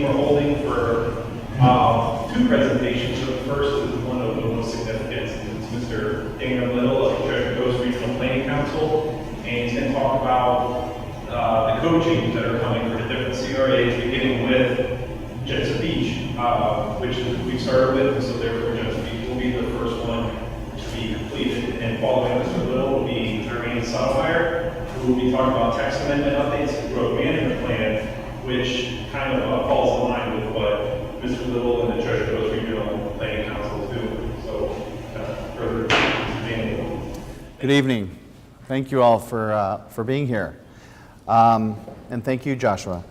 we're holding for two presentations. So the first is one of the most significant. It's Mr. Dana Little of the Treasure Coast Regional Planning Council, and he's going to talk about the code changes that are coming for the different CRAs, beginning with Jensen Beach, which we started with, and so therefore Jensen Beach will be the first one to be completed. And following Mr. Little will be Irene Sotomayor, who will be talking about text amendment updates to the growth management plan, which kind of falls in line with what Mr. Little and the Treasure Coast Regional Planning Council is doing. So, further, good evening. Thank you all for being here, and thank you, Joshua.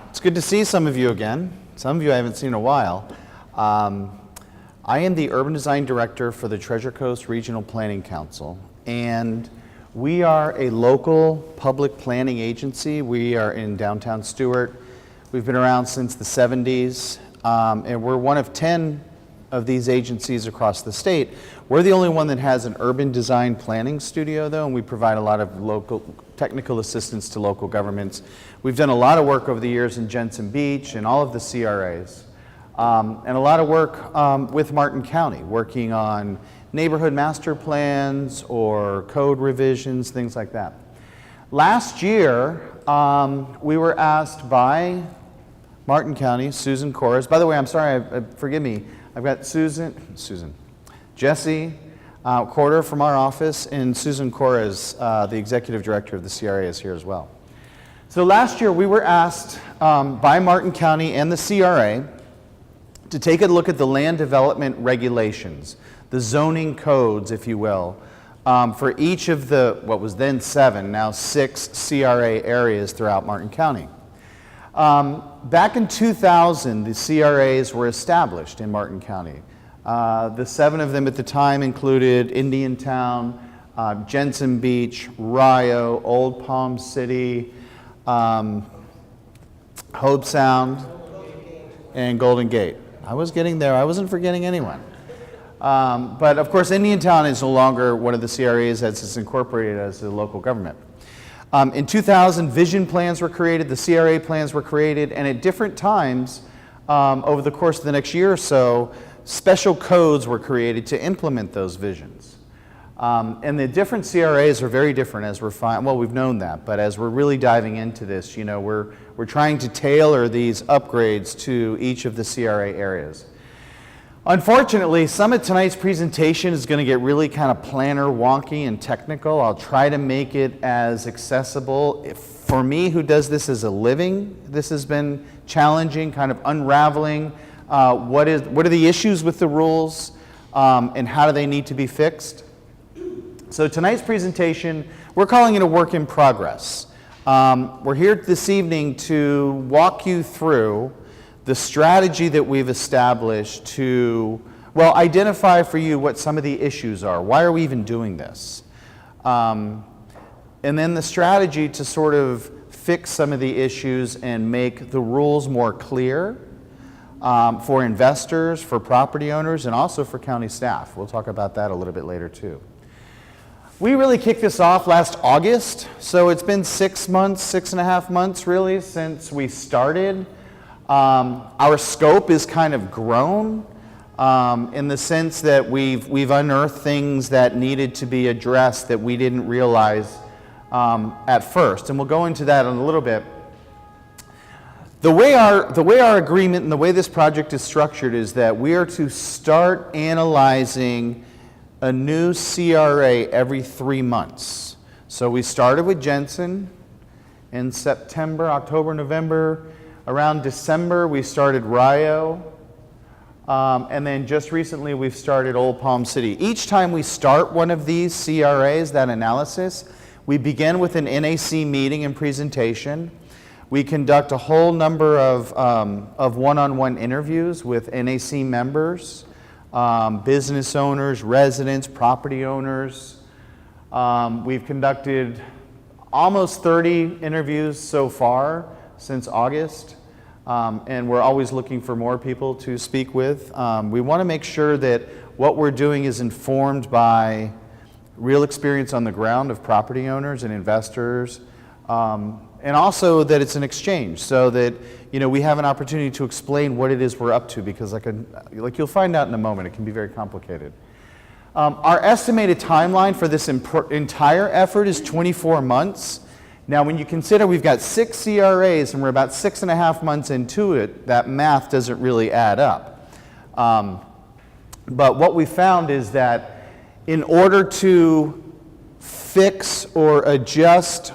It's good to see some of you again. Some of you I haven't seen in a while. I am the Urban Design Director for the Treasure Coast Regional Planning Council, and we are a local public planning agency. We are in downtown Stuart. We've been around since the 70s, and we're one of 10 of these agencies across the state. We're the only one that has an urban design planning studio, though, and we provide a lot of local technical assistance to local governments. We've done a lot of work over the years in Jensen Beach and all of the CRAs, and a lot of work with Martin County, working on neighborhood master plans or code revisions, things like that. Last year, we were asked by Martin County, Susan Corres. By the way, I'm sorry, forgive me, I've got Jesse Corder from our office, and Susan Corres, the executive director of the CRA, is here as well. So last year we were asked by Martin County and the CRA to take a look at the land development regulations, the zoning codes, if you will, for each of the, what was then 7, now 6 CRA areas throughout Martin County. Back in 2000, the CRAs were established in Martin County. The 7 of them at the time included Indiantown, Jensen Beach, Rio, Old Palm City, Hobe Sound, and Golden Gate. I was getting there. I wasn't forgetting anyone. But of course, Indiantown is no longer one of the CRAs as it's incorporated as a local government. In 2000, vision plans were created, the CRA plans were created, and at different times over the course of the next year or so, special codes were created to implement those visions. And the different CRAs are very different as we're well, we've known that, but as we're really diving into this, you know, we're trying to tailor these upgrades to each of the CRA areas. Unfortunately, some of tonight's presentation is going to get really kind of planner wonky and technical. I'll try to make it as accessible. For me, who does this as a living, this has been challenging, kind of unraveling what are the issues with the rules and how do they need to be fixed. So tonight's presentation, we're calling it a work in progress. We're here this evening to walk you through the strategy that we've established to, well, identify for you what some of the issues are. Why are we even doing this? And then the strategy to sort of fix some of the issues and make the rules more clear for investors, for property owners, and also for county staff. We'll talk about that a little bit later too. We really kicked this off last August, so it's been 6 months, 6.5 months really since we started. Our scope is kind of grown in the sense that we've unearthed things that needed to be addressed that we didn't realize at first, and we'll go into that in a little bit. The way our agreement and the way this project is structured is that we are to start analyzing a new CRA every 3 months. So we started with Jensen in September, October, November. Around December, we started Rio, and then just recently we've started Old Palm City. Each time we start one of these CRAs, that analysis, we begin with an NAC meeting and presentation. We conduct a whole number of one-on-one interviews with NAC members, business owners, residents, property owners. We've conducted almost 30 interviews so far since August, and we're always looking for more people to speak with. We want to make sure that what we're doing is informed by real experience on the ground of property owners and investors, And also that it's an exchange, so that we have an opportunity to explain what it is we're up to, because like you'll find out in a moment, it can be very complicated. Our estimated timeline for this entire effort is 24 months. Now, when you consider we've got 6 CRAs and we're about 6.5 months into it, that math doesn't really add up. But what we found is that in order to fix or adjust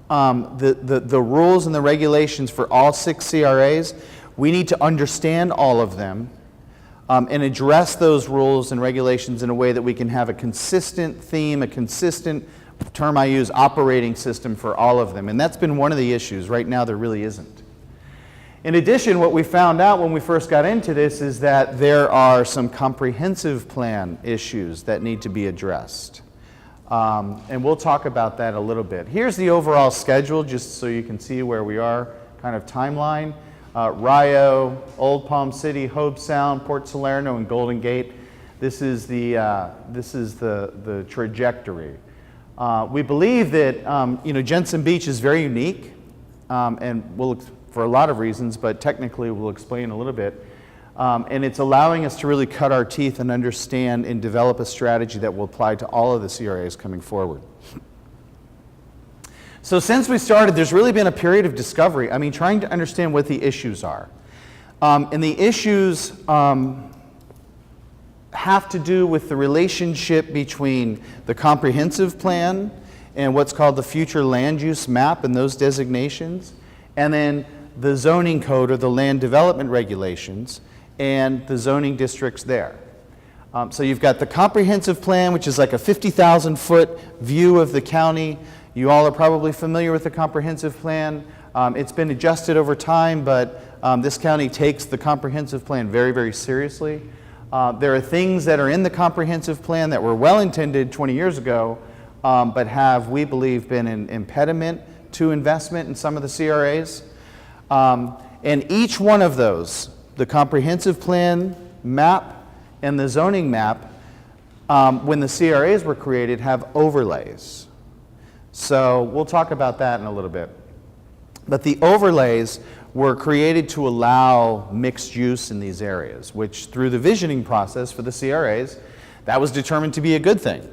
the rules and the regulations for all 6 CRAs, we need to understand all of them and address those rules and regulations in a way that we can have a consistent theme, a consistent, term I use, operating system for all of them. And that's been one of the issues. Right now there really isn't. In addition, what we found out when we first got into this is that there are some comprehensive plan issues that need to be addressed. And we'll talk about that a little bit. Here's the overall schedule, just so you can see where we are, kind of timeline. Rio, Old Palm City, Hobe Sound, Port Salerno, and Golden Gate. This is the trajectory. We believe that Jensen Beach is very unique, and for a lot of reasons, but technically we'll explain a little bit. And it's allowing us to really cut our teeth and understand and develop a strategy that will apply to all of the CRAs coming forward. So since we started, there's really been a period of discovery. Trying to understand what the issues are. And the issues have to do with the relationship between the comprehensive plan and what's called the future land use map and those designations, and then the zoning code or the land development regulations and the zoning districts there. So you've got the comprehensive plan, which is like a 50,000-foot view of the county. You all are probably familiar with the comprehensive plan. It's been adjusted over time, but this county takes the comprehensive plan very, very seriously. There are things that are in the comprehensive plan that were well intended 20 years ago, but have, we believe, been an impediment to investment in some of the CRAs. And each one of those, the comprehensive plan map and the zoning map, when the CRAs were created, have overlays. So we'll talk about that in a little bit. But the overlays were created to allow mixed use in these areas, which through the visioning process for the CRAs, that was determined to be a good thing.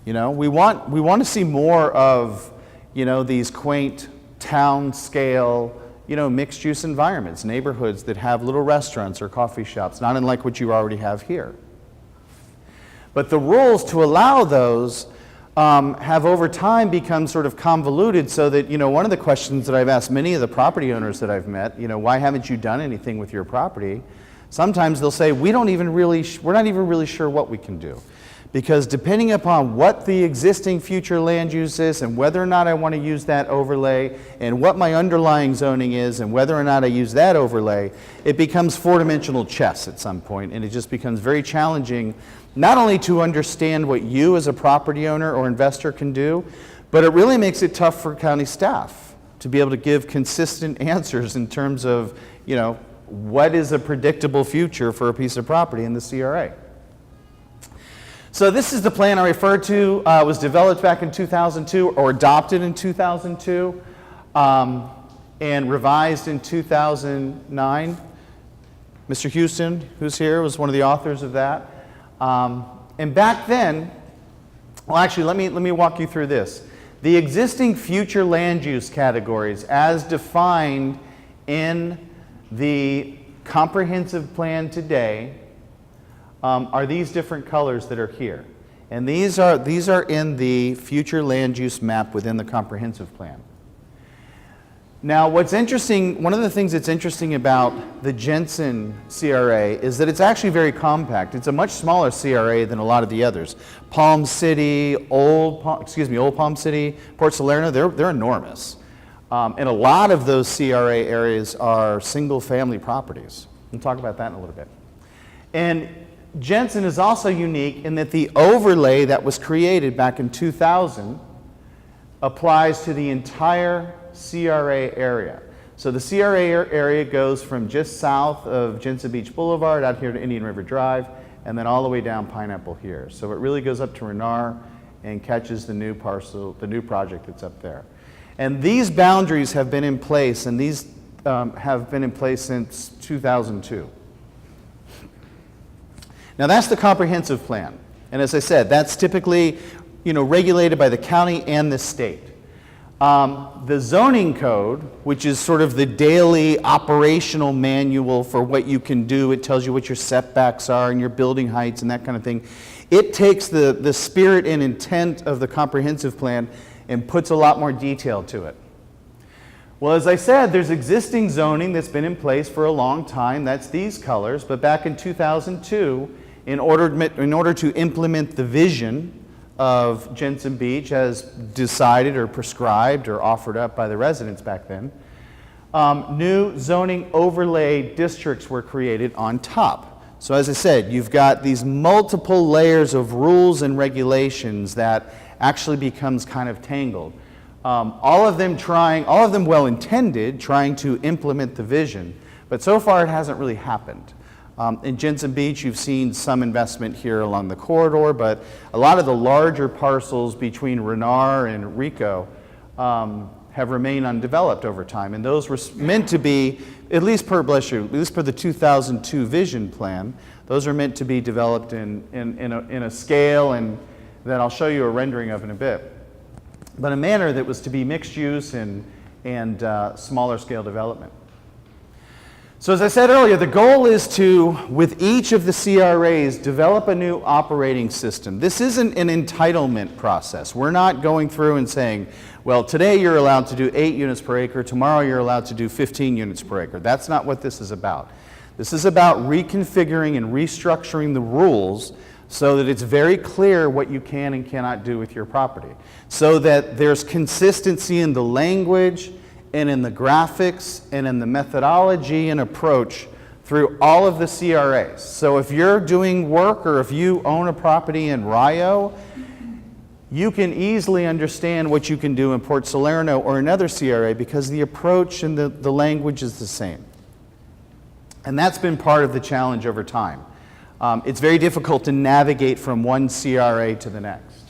We want to see more of these quaint town scale mixed use environments, neighborhoods that have little restaurants or coffee shops, not unlike what you already have here. But the rules to allow those have over time become sort of convoluted, so that one of the questions that I've asked many of the property owners that I've met, why haven't you done anything with your property? Sometimes they'll say, we're not even really sure what we can do. Because depending upon what the existing future land use is and whether or not I want to use that overlay and what my underlying zoning is and whether or not I use that overlay, it becomes four-dimensional chess at some point, and it just becomes very challenging not only to understand what you as a property owner or investor can do, but it really makes it tough for county staff to be able to give consistent answers in terms of, what is a predictable future for a piece of property in the CRA. So this is the plan I referred to. It was developed back in 2002 or adopted in 2002 and revised in 2009. Mr. Houston, who's here, was one of the authors of that. And back then, well, actually, let me walk you through this. The existing future land use categories as defined in the comprehensive plan today are these different colors that are here. And these are in the future land use map within the comprehensive plan. Now, what's interesting, one of the things that's interesting about the Jensen CRA is that it's actually very compact. It's a much smaller CRA than a lot of the others. Palm City, Old Palm City, Port Salerno, they're enormous. And a lot of those CRA areas are single-family properties. We'll talk about that in a little bit. And Jensen is also unique in that the overlay that was created back in 2000 applies to the entire CRA area. So the CRA area goes from just south of Jensen Beach Boulevard out here to Indian River Drive, and then all the way down Pineapple here. So it really goes up to Renar and catches the new parcel, the new project that's up there. And these boundaries have been in place, and these have been in place since 2002. Now that's the comprehensive plan. And as I said, that's typically, regulated by the county and the state. The zoning code, which is sort of the daily operational manual for what you can do, it tells you what your setbacks are and your building heights and that kind of thing. It takes the spirit and intent of the comprehensive plan and puts a lot more detail to it. Well, as I said, there's existing zoning that's been in place for a long time. That's these colors. But back in 2002, in order to implement the vision of Jensen Beach as decided or prescribed or offered up by the residents back then, new zoning overlay districts were created on top. So as I said, you've got these multiple layers of rules and regulations that actually becomes kind of tangled. All of them well-intended, trying to implement the vision, but so far it hasn't really happened. In Jensen Beach, you've seen some investment here along the corridor, but a lot of the larger parcels between Renard and Rico have remained undeveloped over time, and those were meant to be, at least per the 2002 vision plan, those are meant to be developed in a scale and that I'll show you a rendering of in a bit, but a manner that was to be mixed use and smaller scale development. So as I said earlier, the goal is to, with each of the CRAs, develop a new operating system. This isn't an entitlement process. We're not going through and saying, well, today you're allowed to do 8 units per acre, tomorrow you're allowed to do 15 units per acre. That's not what this is about. This is about reconfiguring and restructuring the rules so that it's very clear what you can and cannot do with your property, so that there's consistency in the language and in the graphics and in the methodology and approach through all of the CRAs. So if you're doing work or if you own a property in Rio, you can easily understand what you can do in Port Salerno or another CRA because the approach and the language is the same. And that's been part of the challenge over time. It's very difficult to navigate from one CRA to the next.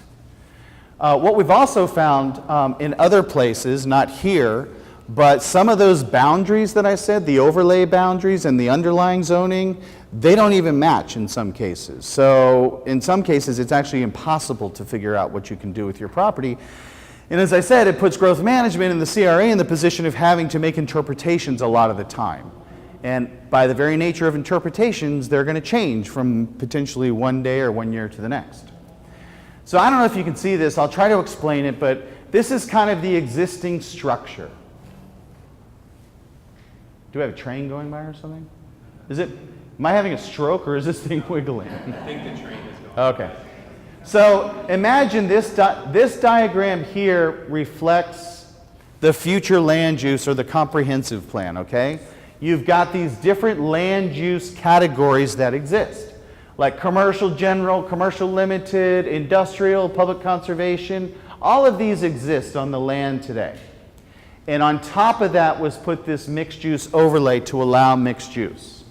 What we've also found in other places, not here, but some of those boundaries that I said, the overlay boundaries and the underlying zoning, they don't even match in some cases. So in some cases, it's actually impossible to figure out what you can do with your property. And as I said, it puts growth management and the CRA in the position of having to make interpretations a lot of the time. And by the very nature of interpretations, they're going to change from potentially one day or 1 year to the next. So I don't know if you can see this. I'll try to explain it, but this is kind of the existing structure. Do we have a train going by or something? Am I having a stroke or is this thing wiggling? I think the train is going. Okay. So imagine this diagram here reflects the future land use or the comprehensive plan, okay? You've got these different land use categories that exist, like commercial general, commercial limited, industrial, public conservation. All of these exist on the land today. And on top of that was put this mixed use overlay to allow mixed use.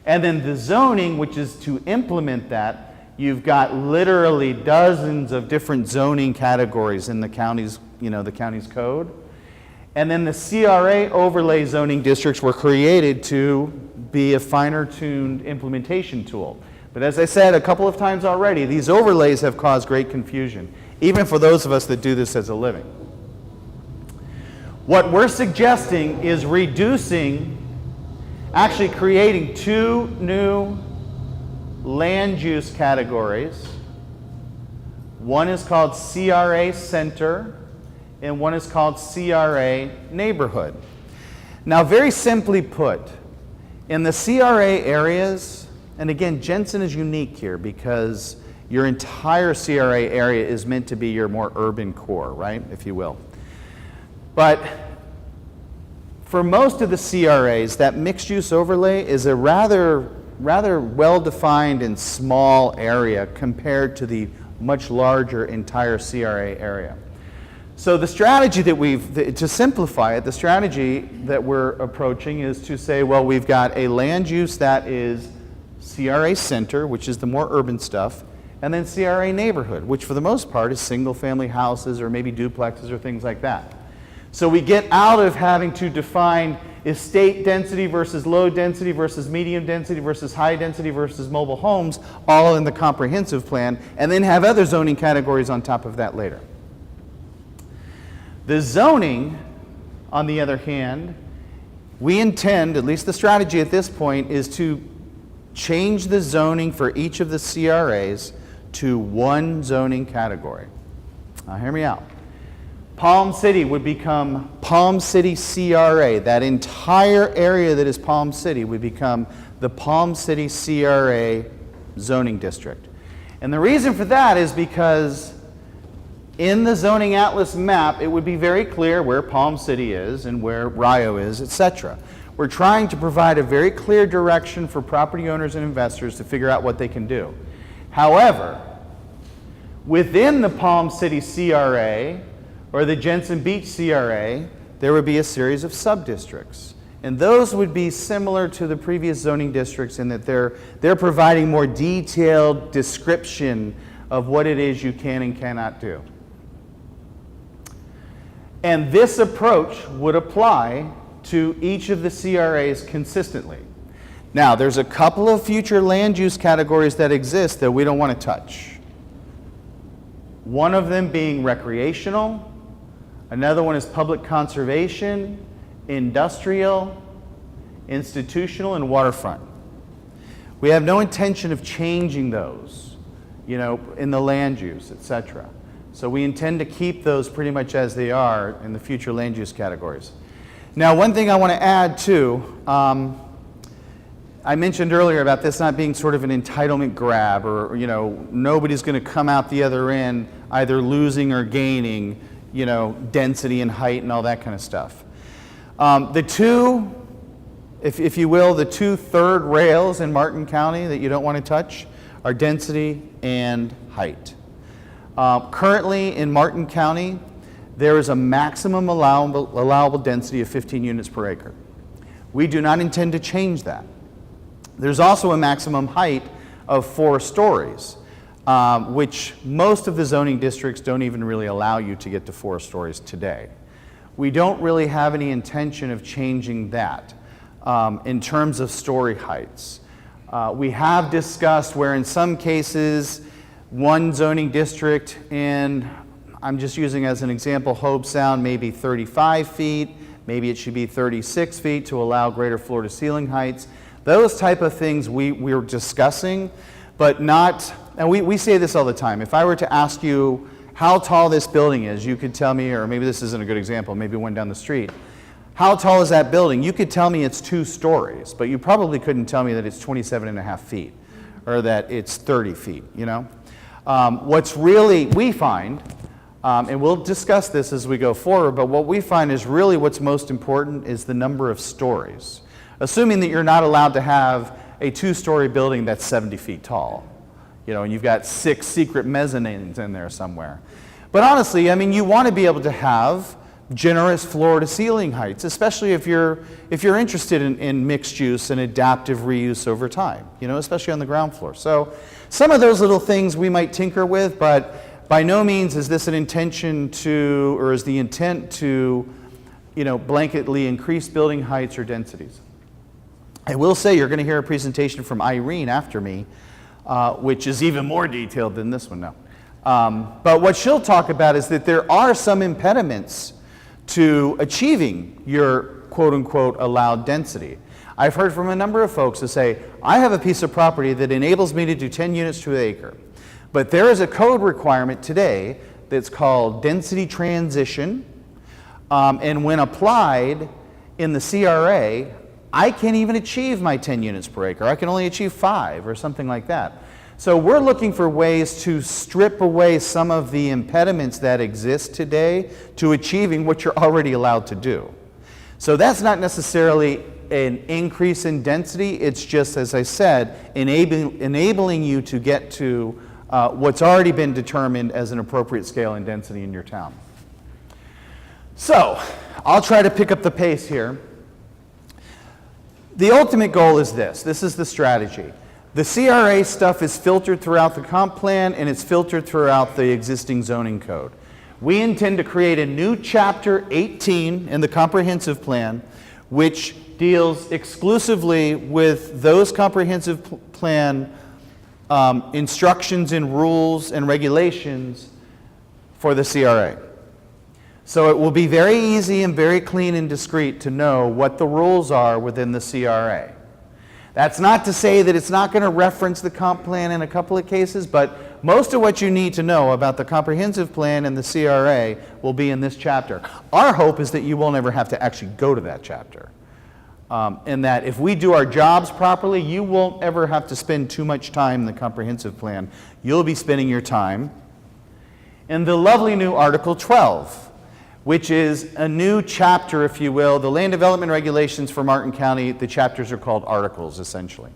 And then the zoning, which is to implement that, you've got literally dozens of different zoning categories in the county's, the county's code. And then the CRA overlay zoning districts were created to be a finer tuned implementation tool. But as I said a couple of times already, these overlays have caused great confusion, even for those of us that do this as a living. What we're suggesting is actually creating 2 new land use categories. One is called CRA Center, and one is called CRA Neighborhood. Now, very simply put, in the CRA areas, and again, Jensen is unique here because your entire CRA area is meant to be your more urban core, right, if you will. But for most of the CRAs, that mixed-use overlay is a rather well-defined and small area compared to the much larger entire CRA area. So the strategy to simplify it, the strategy that we're approaching is to say, well, we've got a land use that is CRA Center, which is the more urban stuff, and then CRA neighborhood, which for the most part is single-family houses or maybe duplexes or things like that. So we get out of having to define estate density versus low density versus medium density versus high density versus mobile homes all in the comprehensive plan, and then have other zoning categories on top of that later. The zoning, on the other hand, we intend, at least the strategy at this point, is to change the zoning for each of the CRAs to one zoning category. Now hear me out. Palm City would become Palm City CRA. That entire area that is Palm City would become the Palm City CRA zoning district. And the reason for that is because in the zoning atlas map, it would be very clear where Palm City is and where Rio is, etc. We're trying to provide a very clear direction for property owners and investors to figure out what they can do. However, within the Palm City CRA or the Jensen Beach CRA, there would be a series of sub-districts. And those would be similar to the previous zoning districts in that they're providing more detailed description of what it is you can and cannot do. And this approach would apply to each of the CRAs consistently. Now, there's a couple of future land use categories that exist that we don't want to touch. One of them being recreational, another one is public conservation, industrial, institutional, and waterfront. We have no intention of changing those, in the land use, etc. So we intend to keep those pretty much as they are in the future land use categories. Now, one thing I want to add too, I mentioned earlier about this not being sort of an entitlement grab, or nobody's going to come out the other end either losing or gaining, density and height and all that kind of stuff. The two, if you will, the two third rails in Martin County that you don't want to touch are density and height. Currently in Martin County, there is a maximum allowable density of 15 units per acre. We do not intend to change that. There's also a maximum height of 4 stories, which most of the zoning districts don't even really allow you to get to 4 stories today. We don't really have any intention of changing that in terms of story heights. We have discussed where in some cases, one zoning district, and I'm just using as an example Hobe Sound, maybe 35 feet, maybe it should be 36 feet to allow greater floor to ceiling heights. Those type of things we're discussing, but not, and we say this all the time. If I were to ask you how tall this building is, you could tell me, or maybe this isn't a good example, maybe one down the street. How tall is that building? You could tell me it's 2 stories, but you probably couldn't tell me that it's 27.5 feet or that it's 30 feet, What's really, we find, and we'll discuss this as we go forward, but what we find is really what's most important is the number of stories. Assuming that you're not allowed to have a 2-story building that's 70 feet tall, and you've got 6 secret mezzanines in there somewhere. But honestly, you want to be able to have generous floor to ceiling heights, especially if you're interested in mixed use and adaptive reuse over time, especially on the ground floor. So some of those little things we might tinker with, but by no means is this an intention to, or is the intent to, blanketly increase building heights or densities. I will say you're going to hear a presentation from Irene after me, which is even more detailed than this one now. But what she'll talk about is that there are some impediments to achieving your quote-unquote allowed density. I've heard from a number of folks that say, I have a piece of property that enables me to do 10 units to an acre, but there is a code requirement today that's called density transition, and when applied in the CRA, I can't even achieve my 10 units per acre. I can only achieve 5 or something like that. So we're looking for ways to strip away some of the impediments that exist today to achieving what you're already allowed to do. So that's not necessarily an increase in density, it's just, as I said, enabling you to get to what's already been determined as an appropriate scale and density in your town. So I'll try to pick up the pace here. The ultimate goal is this is the strategy. The CRA stuff is filtered throughout the comp plan, and it's filtered throughout the existing zoning code. We intend to create a new chapter 18 in the comprehensive plan, which deals exclusively with those comprehensive plan instructions and rules and regulations for the CRA. So it will be very easy and very clean and discreet to know what the rules are within the CRA. That's not to say that it's not going to reference the comp plan in a couple of cases, but most of what you need to know about the comprehensive plan and the CRA will be in this chapter. Our hope is that you won't ever have to actually go to that chapter. And that if we do our jobs properly, you won't ever have to spend too much time in the comprehensive plan. You'll be spending your time in the lovely new Article 12, which is a new chapter, if you will. The land development regulations for Martin County, the chapters are called articles, essentially.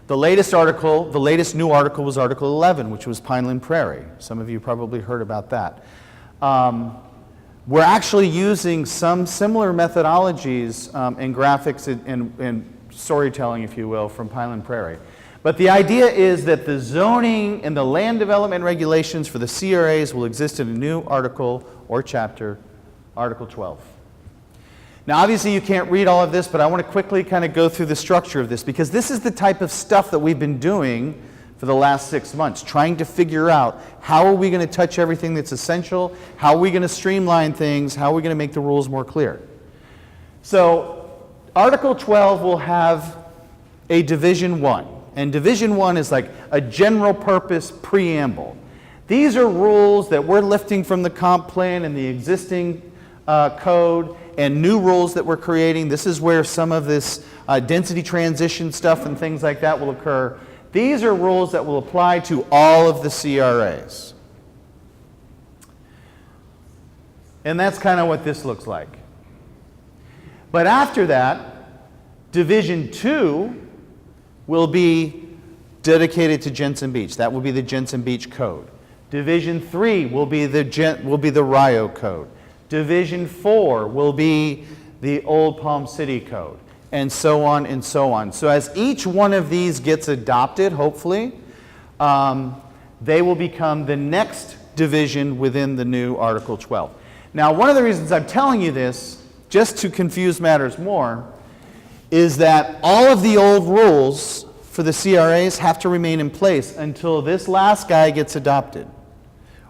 The latest new article was Article 11, which was Pineland Prairie. Some of you probably heard about that. We're actually using some similar methodologies and graphics and storytelling, if you will, from Pineland Prairie. But the idea is that the zoning and the land development regulations for the CRAs will exist in a new article or chapter, Article 12. Now, obviously, you can't read all of this, but I want to quickly kind of go through the structure of this, because this is the type of stuff that we've been doing for the last 6 months, trying to figure out how are we going to touch everything that's essential, how are we going to streamline things, how are we going to make the rules more clear. So Article 12 will have a Division 1, and Division 1 is like a general purpose preamble. These are rules that we're lifting from the comp plan and the existing code, and new rules that we're creating. This is where some of this density transition stuff and things like that will occur. These are rules that will apply to all of the CRAs. And that's kind of what this looks like. But after that, Division 2 will be dedicated to Jensen Beach. That will be the Jensen Beach Code. Division 3 will be the Rio Code. Division 4 will be the Old Palm City Code, and so on and so on. So as each one of these gets adopted, hopefully, they will become the next division within the new Article 12. Now, one of the reasons I'm telling you this, just to confuse matters more, is that all of the old rules for the CRAs have to remain in place until this last guy gets adopted,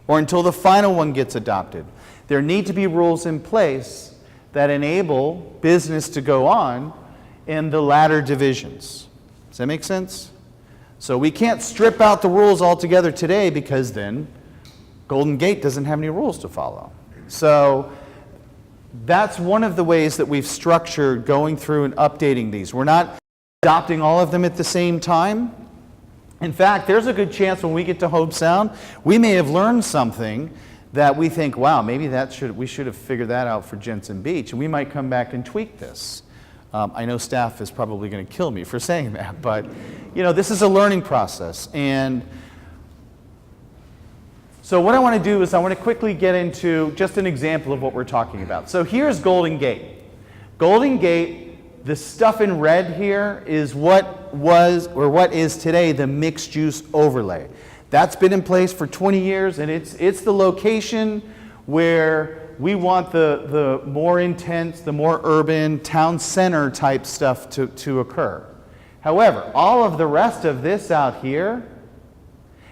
or until the final one gets adopted. There need to be rules in place that enable business to go on in the latter divisions. Does that make sense? So we can't strip out the rules altogether today, because then Golden Gate doesn't have any rules to follow. So that's one of the ways that we've structured going through and updating these. We're not adopting all of them at the same time. In fact, there's a good chance when we get to Hobe Sound, we may have learned something that we think, wow, maybe we should have figured that out for Jensen Beach, and we might come back and tweak this. I know staff is probably going to kill me for saying that, but this is a learning process. And so what I want to do is I want to quickly get into just an example of what we're talking about. So here's Golden Gate. Golden Gate, the stuff in red here is what was, or what is today, the mixed use overlay. That's been in place for 20 years, and it's the location where we want the more intense, the more urban, town center type stuff to occur. However, all of the rest of this out here,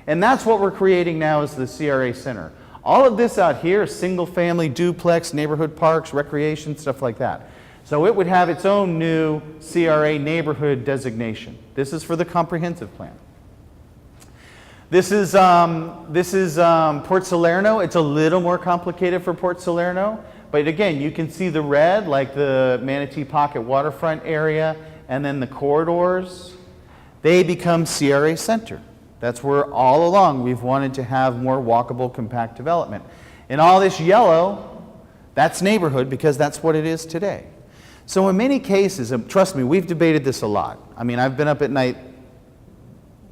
and that's what we're creating now as the CRA Center. All of this out here is single family, duplex, neighborhood parks, recreation, stuff like that. So it would have its own new CRA neighborhood designation. This is for the comprehensive plan. This is Port Salerno. It's a little more complicated for Port Salerno, but again, you can see the red, like the Manatee Pocket waterfront area, and then the corridors. They become CRA Center. That's where all along we've wanted to have more walkable, compact development. And all this yellow, that's neighborhood, because that's what it is today. So in many cases, and trust me, we've debated this a lot. I mean, I've been up at night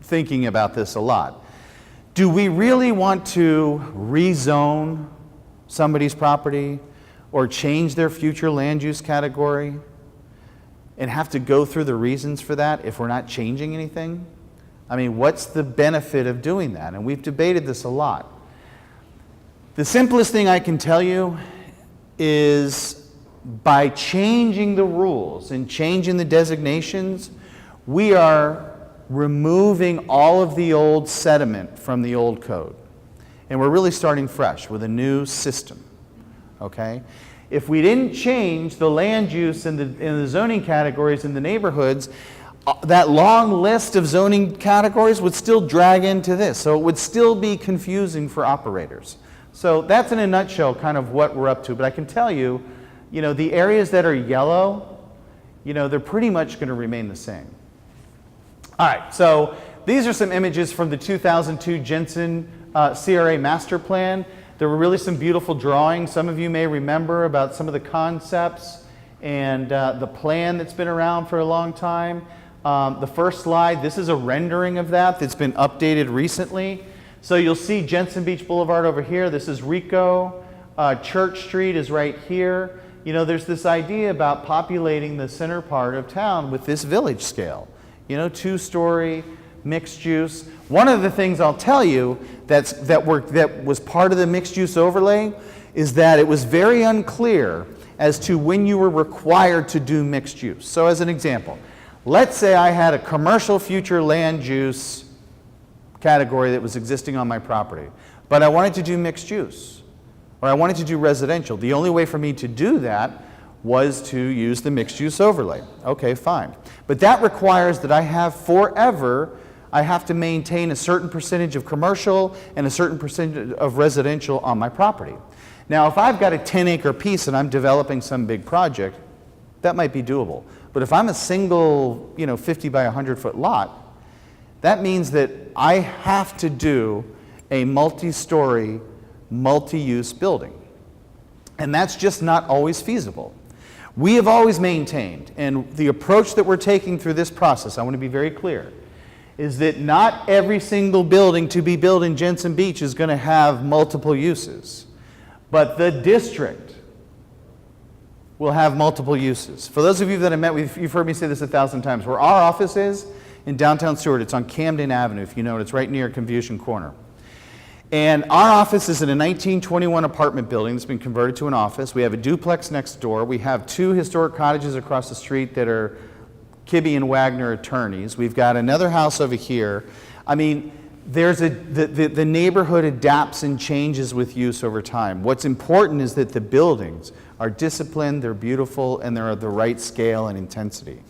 thinking about this a lot. Do we really want to rezone somebody's property or change their future land use category? and have to go through the reasons for that if we're not changing anything? I mean, what's the benefit of doing that? And we've debated this a lot. The simplest thing I can tell you is by changing the rules and changing the designations, we are removing all of the old sediment from the old code. And we're really starting fresh with a new system, okay? If we didn't change the land use and the zoning categories in the neighborhoods, that long list of zoning categories would still drag into this. So it would still be confusing for operators. So that's in a nutshell kind of what we're up to. But I can tell you, the areas that are yellow, they're pretty much going to remain the same. All right, so these are some images from the 2002 Jensen CRA master plan. There were really some beautiful drawings. Some of you may remember about some of the concepts and the plan that's been around for a long time. The first slide, this is a rendering of that that's been updated recently. So you'll see Jensen Beach Boulevard over here. This is Rico. Church Street is right here. There's this idea about populating the center part of town with this village scale. 2-story, mixed use. One of the things I'll tell you that was part of the mixed use overlay is that it was very unclear as to when you were required to do mixed use. So as an example, let's say I had a commercial future land use category that was existing on my property, but I wanted to do mixed use, or I wanted to do residential. The only way for me to do that was to use the mixed use overlay. Okay, fine. But that requires that I have to maintain a certain percentage of commercial and a certain percentage of residential on my property. Now, if I've got a 10-acre piece and I'm developing some big project, that might be doable. But if I'm a single, 50 by 100-foot lot, that means that I have to do a multi-story, multi-use building. And that's just not always feasible. We have always maintained, and the approach that we're taking through this process, I want to be very clear, is that not every single building to be built in Jensen Beach is going to have multiple uses. But the district will have multiple uses. For those of you that have met, you've heard me say this 1,000 times. Where our office is, in downtown Seward, it's on Camden Avenue, if you know it. It's right near Confucian Corner. And our office is in a 1921 apartment building that's been converted to an office. We have a duplex next door. We have 2 historic cottages across the street that are Kibbe and Wagner attorneys. We've got another house over here. I mean, the neighborhood adapts and changes with use over time. What's important is that the buildings are disciplined, they're beautiful, and they're of the right scale and intensity.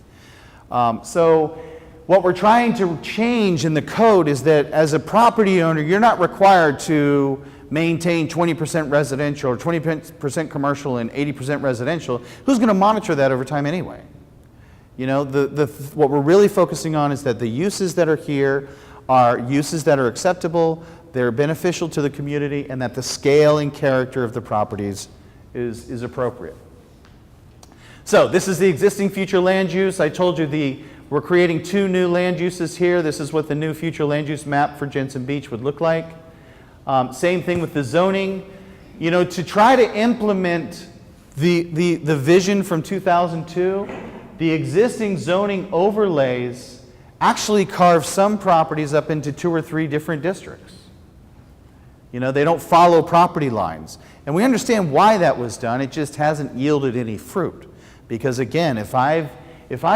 So what we're trying to change in the code is that as a property owner, you're not required to maintain 20% residential or 20% commercial and 80% residential. Who's going to monitor that over time anyway? What we're really focusing on is that the uses that are here are uses that are acceptable, they're beneficial to the community, and that the scale and character of the properties is appropriate. So this is the existing future land use. I told you we're creating 2 new land uses here. This is what the new future land use map for Jensen Beach would look like. Same thing with the zoning. To try to implement the vision from 2002, the existing zoning overlays actually carve some properties up into 2 or 3 different districts. They don't follow property lines. And we understand why that was done. It just hasn't yielded any fruit. Because again, if I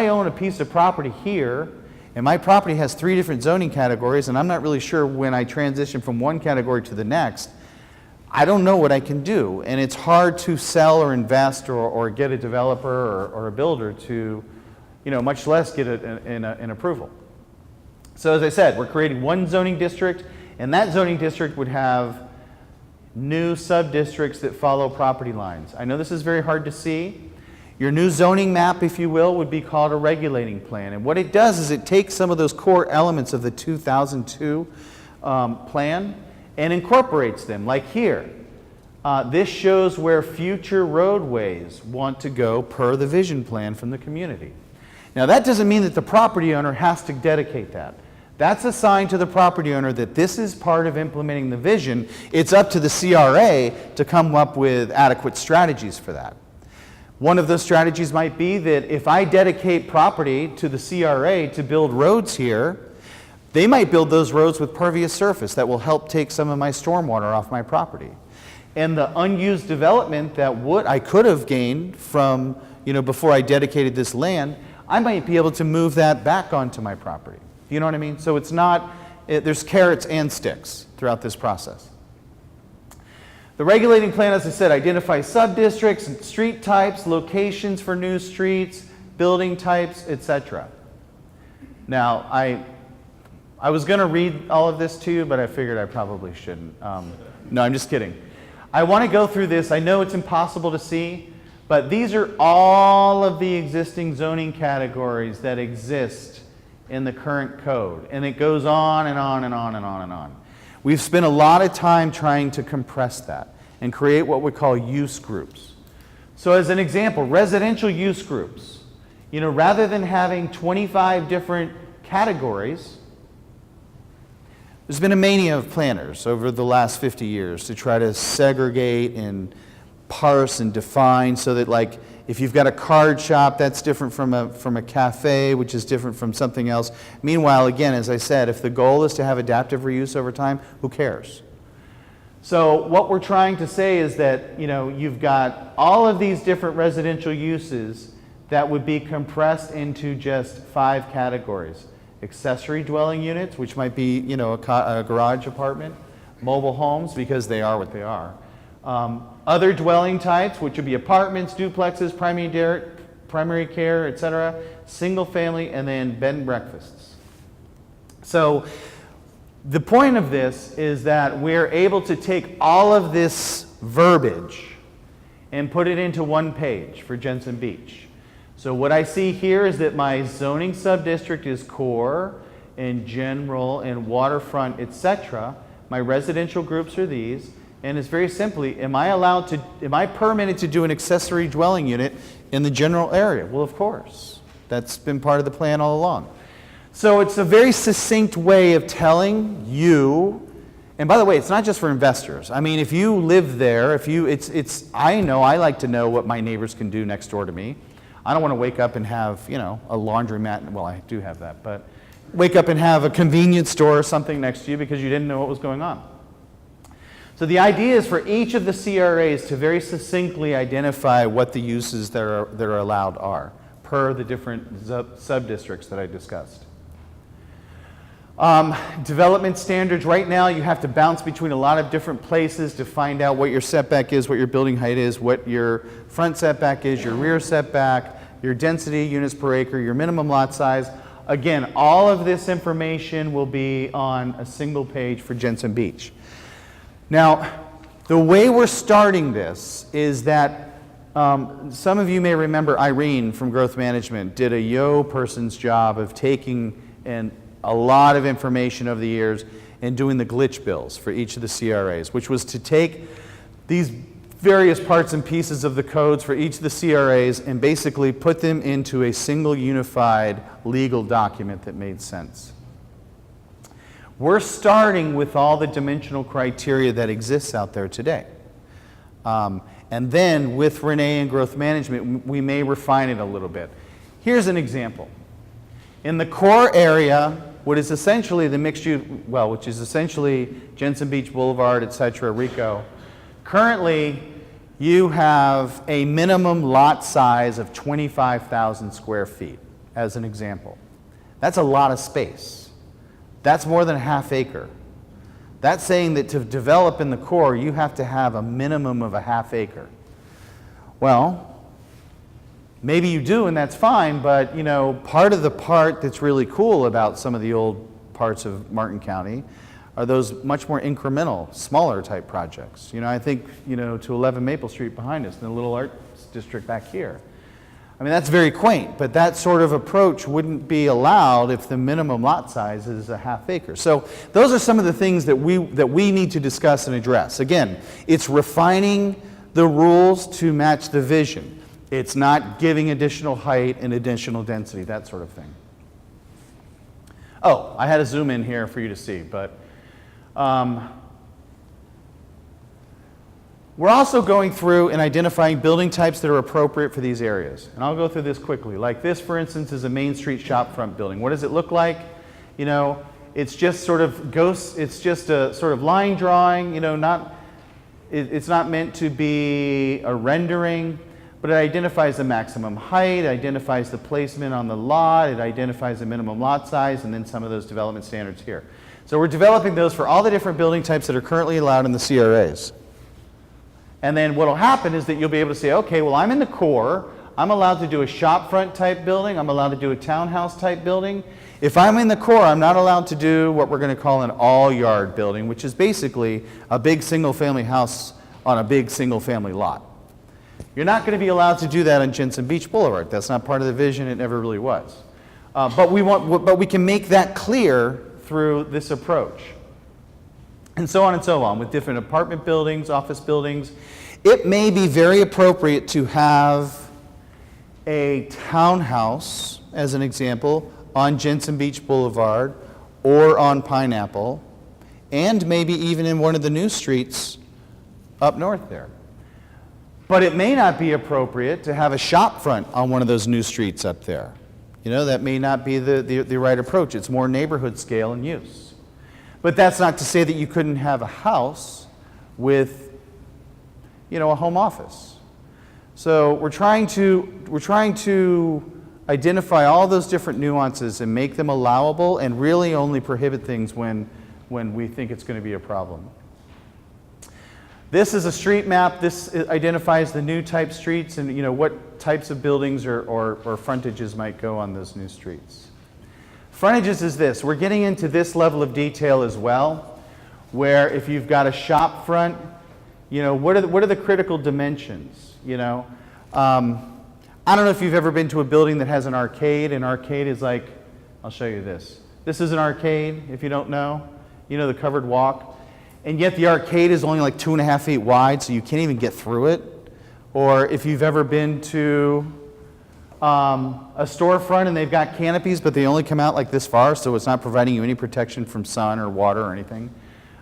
own a piece of property here, and my property has 3 different zoning categories, and I'm not really sure when I transition from one category to the next, I don't know what I can do. And it's hard to sell or invest or get a developer or a builder to, much less get an approval. So as I said, we're creating 1 zoning district, and that zoning district would have new sub-districts that follow property lines. I know this is very hard to see. Your new zoning map, if you will, would be called a regulating plan. And what it does is it takes some of those core elements of the 2002 plan and incorporates them. Like here, this shows where future roadways want to go per the vision plan from the community. Now that doesn't mean that the property owner has to dedicate that. That's assigned to the property owner that this is part of implementing the vision. It's up to the CRA to come up with adequate strategies for that. One of those strategies might be that if I dedicate property to the CRA to build roads here, they might build those roads with pervious surface that will help take some of my stormwater off my property. And the unused development that I could have gained from, before I dedicated this land, I might be able to move that back onto my property. You know what I mean? So it's not, there's carrots and sticks throughout this process. The regulating plan, as I said, identifies sub-districts, street types, locations for new streets, building types, etc. Now, I was going to read all of this to you, but I figured I probably shouldn't. No, I'm just kidding. I want to go through this. I know it's impossible to see, but these are all of the existing zoning categories that exist in the current code. And it goes on and on and on and on and on. We've spent a lot of time trying to compress that and create what we call use groups. So as an example, residential use groups. Rather than having 25 different categories, there's been a mania of planners over the last 50 years to try to segregate and parse and define so that, like, if you've got a card shop, that's different from a cafe, which is different from something else. Meanwhile, again, as I said, if the goal is to have adaptive reuse over time, who cares? So what we're trying to say is that, you've got all of these different residential uses that would be compressed into just 5 categories. Accessory dwelling units, which might be, a garage apartment, mobile homes, because they are what they are. Other dwelling types, which would be apartments, duplexes, primary care, etc., single family, and then bed and breakfasts. So the point of this is that we're able to take all of this verbiage and put it into one page for Jensen Beach. So what I see here is that my zoning subdistrict is core and general and waterfront, etc. My residential groups are these. And it's very simply, am I permitted to do an accessory dwelling unit in the general area? Well, of course. That's been part of the plan all along. So it's a very succinct way of telling you, and by the way, it's not just for investors. I mean, if you live there, I like to know what my neighbors can do next door to me. I don't want to wake up and have, a laundromat. Well, I do have that, but wake up and have a convenience store or something next to you because you didn't know what was going on. So the idea is for each of the CRAs to very succinctly identify what the uses that are allowed are, per the different sub-districts that I discussed. Development standards, right now you have to bounce between a lot of different places to find out what your setback is, what your building height is, what your front setback is, your rear setback, your density, units per acre, your minimum lot size. Again, all of this information will be on a single page for Jensen Beach. Now, the way we're starting this is that some of you may remember Irene from Growth Management did a yo person's job of taking a lot of information over the years and doing the glitch bills for each of the CRAs, which was to take these various parts and pieces of the codes for each of the CRAs and basically put them into a single unified legal document that made sense. We're starting with all the dimensional criteria that exists out there today. And then with Renee and Growth Management, we may refine it a little bit. Here's an example. In the core area, what is essentially the mixed use, which is essentially Jensen Beach Boulevard, etc., Rico, currently you have a minimum lot size of 25,000 square feet, as an example. That's a lot of space. That's more than a half acre. That's saying that to develop in the core, you have to have a minimum of a half acre. Well, maybe you do, and that's fine, but part of the part that's really cool about some of the old parts of Martin County are those much more incremental, smaller type projects. I think, to 11 Maple Street behind us, and the little arts district back here. I mean, that's very quaint, but that sort of approach wouldn't be allowed if the minimum lot size is a half acre. So those are some of the things that we need to discuss and address. Again, it's refining the rules to match the vision. It's not giving additional height and additional density, that sort of thing. Oh, I had to zoom in here for you to see, but We're also going through and identifying building types that are appropriate for these areas. And I'll go through this quickly. Like this, for instance, is a Main Street shopfront building. What does it look like? You know, it's just sort of it's just a sort of line drawing, you know, it's not meant to be a rendering, but it identifies the maximum height, identifies the placement on the lot, it identifies the minimum lot size, and then some of those development standards here. So we're developing those for all the different building types that are currently allowed in the CRAs. And then what will happen is that you'll be able to say, okay, well, I'm in the core. I'm allowed to do a shopfront type building. I'm allowed to do a townhouse type building. If I'm in the core, I'm not allowed to do what we're going to call an all-yard building, which is basically a big single-family house on a big single-family lot. You're not going to be allowed to do that on Jensen Beach Boulevard. That's not part of the vision. It never really was. But we can make that clear through this approach. And so on with different apartment buildings, office buildings. It may be very appropriate to have a townhouse, as an example, on Jensen Beach Boulevard or on Pineapple, and maybe even in one of the new streets up north there. But it may not be appropriate to have a shop front on one of those new streets up there. You know, that may not be the right approach. It's more neighborhood scale and use. But that's not to say that you couldn't have a house with, you know, a home office. So we're trying to identify all those different nuances and make them allowable, and really only prohibit things when we think it's going to be a problem. This is a street map. This identifies the new type streets and, you know, what types of buildings or frontages might go on those new streets. Frontages is this. We're getting into this level of detail as well, where if you've got a shop front, you know, what are the critical dimensions, you know? I don't know if you've ever been to a building that has an arcade. An arcade is like, I'll show you this. This is an arcade, if you don't know. You know, the covered walk. And yet the arcade is only like 2.5 feet wide, so you can't even get through it. Or if you've ever been to a storefront and they've got canopies, but they only come out like this far, so it's not providing you any protection from sun or water or anything.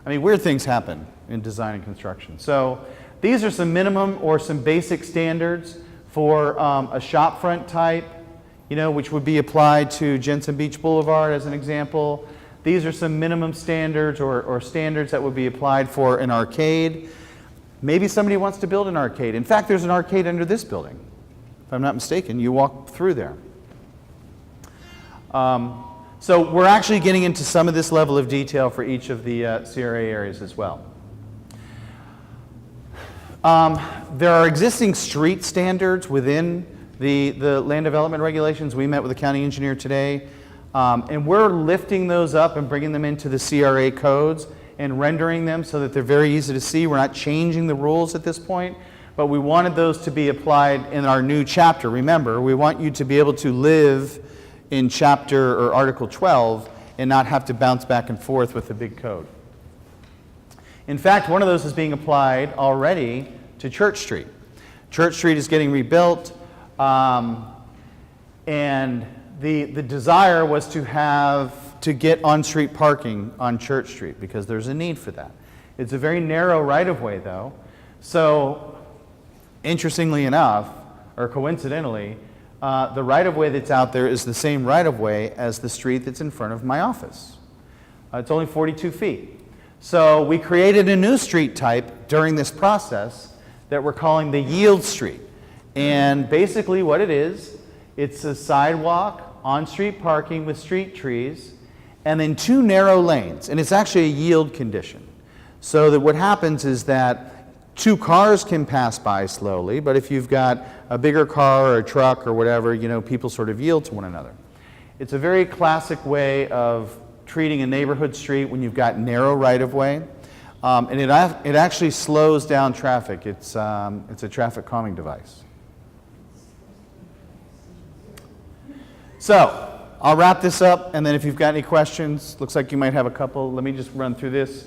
I mean, weird things happen in design and construction. So these are some minimum or some basic standards for a shopfront type, you know, which would be applied to Jensen Beach Boulevard as an example. These are some minimum standards or standards that would be applied for an arcade. Maybe somebody wants to build an arcade. In fact, there's an arcade under this building. If I'm not mistaken, you walk through there. So we're actually getting into some of this level of detail for each of the CRA areas as well. There are existing street standards within the land development regulations. We met with the county engineer today, and we're lifting those up and bringing them into the CRA codes and rendering them so that they're very easy to see. We're not changing the rules at this point, but we wanted those to be applied in our new chapter. Remember, we want you to be able to live in chapter or article 12 and not have to bounce back and forth with the big code. In fact, one of those is being applied already to Church Street. Church Street is getting rebuilt, and the desire was to get on-street parking on Church Street because there's a need for that. It's a very narrow right-of-way, though. So, interestingly enough, or coincidentally, the right-of-way that's out there is the same right-of-way as the street that's in front of my office. It's only 42 feet. So we created a new street type during this process that we're calling the yield street. And basically what it is, it's a sidewalk, on-street parking with street trees, and then 2 narrow lanes. And it's actually a yield condition. So that what happens is that 2 cars can pass by slowly, but if you've got a bigger car or a truck or whatever, you know, people sort of yield to one another. It's a very classic way of treating a neighborhood street when you've got narrow right-of-way, and it actually slows down traffic. It's a traffic calming device. So I'll wrap this up, and then if you've got any questions, looks like you might have a couple. Let me just run through this.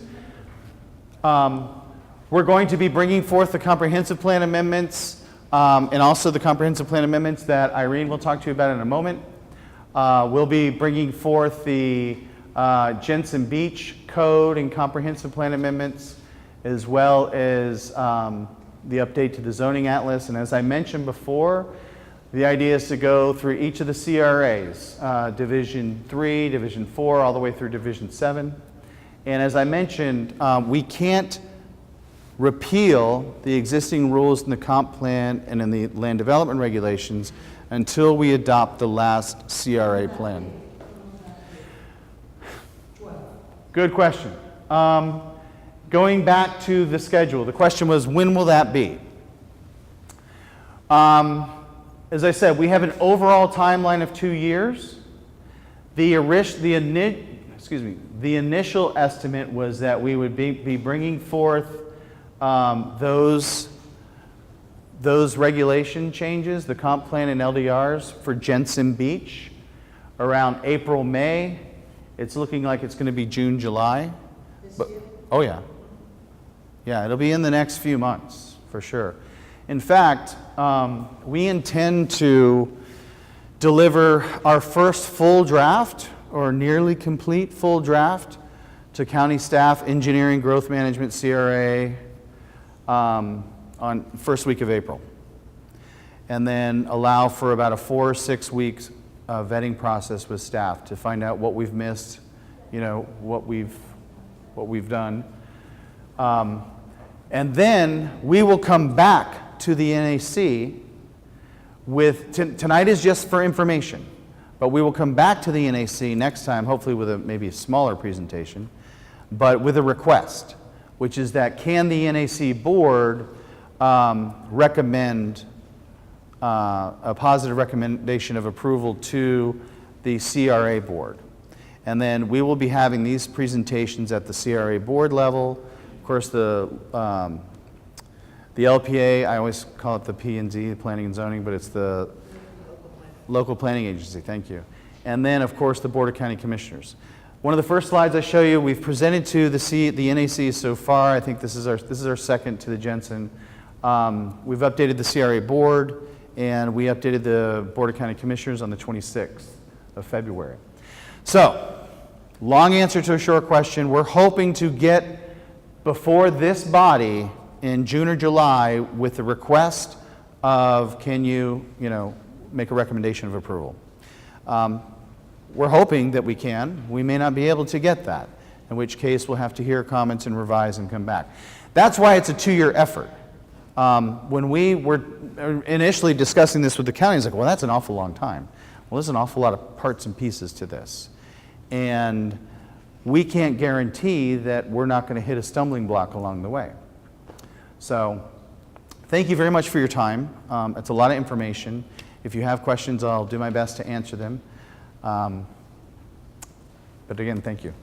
We're going to be bringing forth the comprehensive plan amendments and also the comprehensive plan amendments that Irene will talk to you about in a moment. We'll be bringing forth the Jensen Beach Code and comprehensive plan amendments, as well as the update to the zoning atlas. And as I mentioned before, the idea is to go through each of the CRAs, Division 3, Division 4, all the way through Division 7. And as I mentioned, we can't repeal the existing rules in the comp plan and in the land development regulations until we adopt the last CRA plan. Good question. Going back to the schedule, the question was, when will that be? As I said, we have an overall timeline of 2 years. The initial estimate was that we would be bringing forth those regulation changes, the comp plan and LDRs for Jensen Beach around April, May. It's looking like it's going to be June, July. Oh yeah. Yeah, it'll be in the next few months for sure. In fact, we intend to deliver our first full draft or nearly complete full draft to county staff, engineering, growth management, CRA, on first week of April. And then allow for about a 4 or 6 weeks vetting process with staff to find out what we've missed, what we've done. And then we will come back to the NAC with, tonight is just for information, but we will come back to the NAC next time, hopefully with maybe a smaller presentation, but with a request, which is that can the NAC board recommend a positive recommendation of approval to the CRA board. And then we will be having these presentations at the CRA board level. Of course, the LPA, I always call it the P&Z, Planning and Zoning, but it's the Local Planning Agency, thank you. And then, of course, the Board of County Commissioners. One of the first slides I show you, we've presented to the NAC so far. I think this is our second to the Jensen. We've updated the CRA board, and we updated the Board of County Commissioners on the 26th of February. So, long answer to a short question. We're hoping to get before this body in June or July with the request of, can you, make a recommendation of approval. We're hoping that we can. We may not be able to get that, in which case we'll have to hear comments and revise and come back. That's why it's a 2-year effort. When we were initially discussing this with the county, it's like, well, that's an awful long time. Well, there's an awful lot of parts and pieces to this. And we can't guarantee that we're not going to hit a stumbling block along the way. So thank you very much for your time. It's a lot of information. If you have questions, I'll do my best to answer them. But again, thank you.